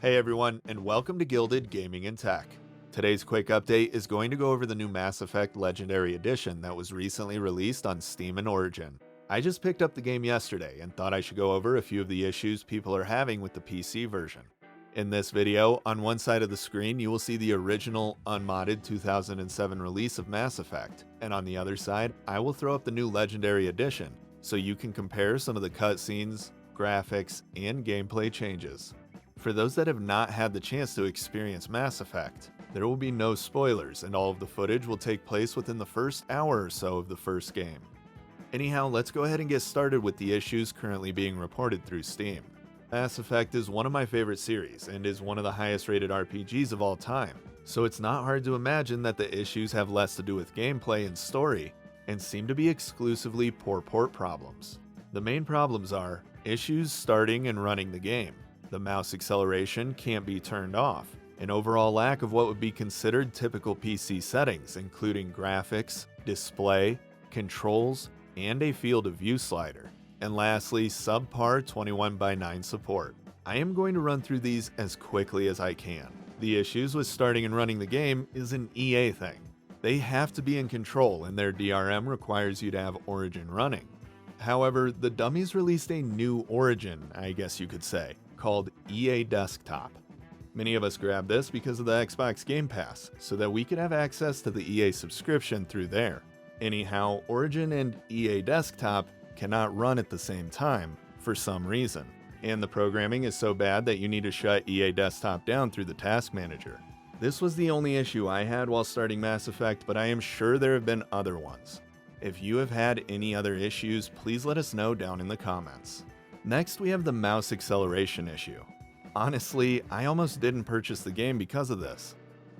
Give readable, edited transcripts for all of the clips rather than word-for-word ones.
Hey everyone, and welcome to Gilded Gaming and Tech. Today's quick update is going to go over the new Mass Effect Legendary Edition that was recently released on Steam and Origin. I just picked up the game yesterday and thought I should go over a few of the issues people are having with the PC version. In this video, on one side of the screen you will see the original, unmodded 2007 release of Mass Effect, and on the other side, I will throw up the new Legendary Edition so you can compare some of the cutscenes, graphics, and gameplay changes. For those that have not had the chance to experience Mass Effect, there will be no spoilers and all of the footage will take place within the first hour or so of the first game. Anyhow, let's go ahead and get started with the issues currently being reported through Steam. Mass Effect is one of my favorite series and is one of the highest rated RPGs of all time, so it's not hard to imagine that the issues have less to do with gameplay and story and seem to be exclusively poor port problems. The main problems are issues starting and running the game. The mouse acceleration can't be turned off, an overall lack of what would be considered typical PC settings, including graphics, display, controls, and a field of view slider. And lastly, subpar 21:9 support. I am going to run through these as quickly as I can. The issues with starting and running the game is an EA thing. They have to be in control and their DRM requires you to have Origin running. However, the dummies released a new Origin, I guess you could say, called EA Desktop. Many of us grabbed this because of the Xbox Game Pass, so that we could have access to the EA subscription through there. Anyhow, Origin and EA Desktop cannot run at the same time for some reason, and the programming is so bad that you need to shut EA Desktop down through the task manager. This was the only issue I had while starting Mass Effect, but I am sure there have been other ones. If you have had any other issues, please let us know down in the comments. Next, we have the mouse acceleration issue. Honestly, I almost didn't purchase the game because of this.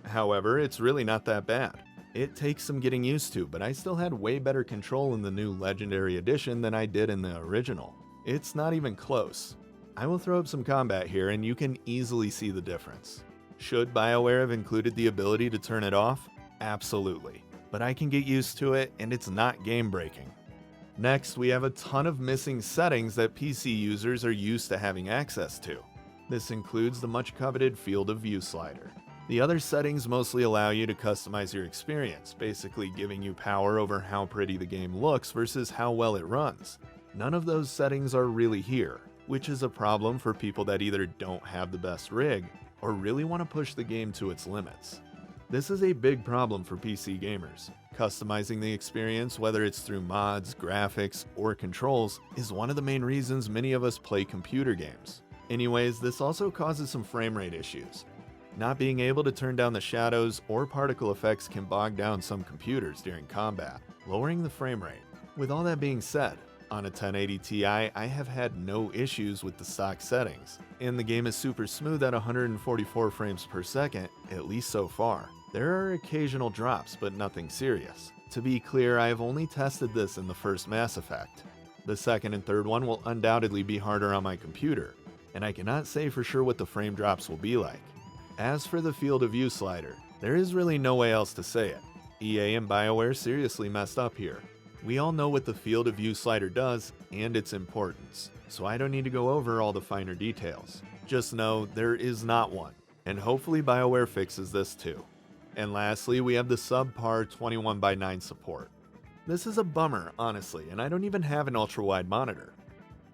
However, it's really not that bad. It takes some getting used to, but I still had way better control in the new Legendary Edition than I did in the original. It's not even close. I will throw up some combat here and you can easily see the difference. Should BioWare have included the ability to turn it off? Absolutely. But I can get used to it and it's not game breaking. Next, we have a ton of missing settings that PC users are used to having access to. This includes the much coveted field of view slider. The other settings mostly allow you to customize your experience, basically giving you power over how pretty the game looks versus how well it runs. None of those settings are really here, which is a problem for people that either don't have the best rig or really want to push the game to its limits. This is a big problem for PC gamers. Customizing the experience, whether it's through mods, graphics, or controls, is one of the main reasons many of us play computer games. Anyways, this also causes some frame rate issues. Not being able to turn down the shadows or particle effects can bog down some computers during combat, lowering the frame rate. With all that being said, on a 1080 Ti, I have had no issues with the stock settings, and the game is super smooth at 144 frames per second, at least so far. There are occasional drops, but nothing serious. To be clear, I have only tested this in the first Mass Effect. The second and third one will undoubtedly be harder on my computer, and I cannot say for sure what the frame drops will be like. As for the field of view slider, there is really no way else to say it. EA and BioWare seriously messed up here. We all know what the field of view slider does and its importance, so I don't need to go over all the finer details. Just know there is not one, and hopefully BioWare fixes this too. And lastly, we have the subpar 21:9 support. This is a bummer, honestly, and I don't even have an ultra-wide monitor.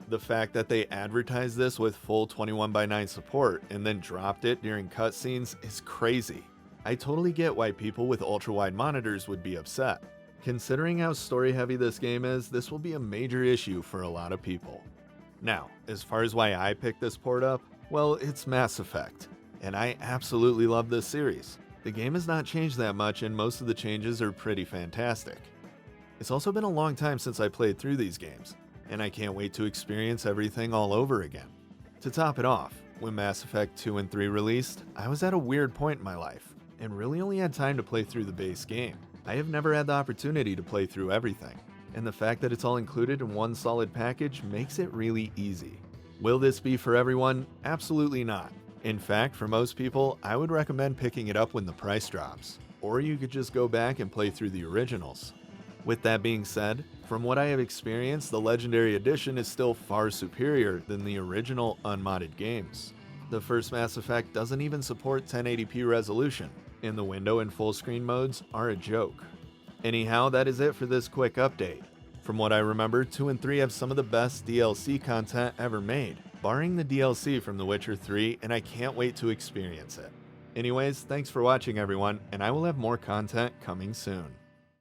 The fact that they advertised this with full 21:9 support and then dropped it during cutscenes is crazy. I totally get why people with ultra-wide monitors would be upset. Considering how story-heavy this game is, this will be a major issue for a lot of people. Now, as far as why I picked this port up, well, it's Mass Effect, and I absolutely love this series. The game has not changed that much and most of the changes are pretty fantastic. It's also been a long time since I played through these games, and I can't wait to experience everything all over again. To top it off, when Mass Effect 2 and 3 released, I was at a weird point in my life, and really only had time to play through the base game. I have never had the opportunity to play through everything, and the fact that it's all included in one solid package makes it really easy. Will this be for everyone? Absolutely not. In fact, for most people, I would recommend picking it up when the price drops, or you could just go back and play through the originals. With that being said, from what I have experienced, the Legendary Edition is still far superior than the original unmodded games. The first Mass Effect doesn't even support 1080p resolution, and the window and full screen modes are a joke. Anyhow, that is it for this quick update. From what I remember, 2 and 3 have some of the best DLC content ever made, barring the DLC from The Witcher 3, and I can't wait to experience it. Anyways, thanks for watching everyone, and I will have more content coming soon.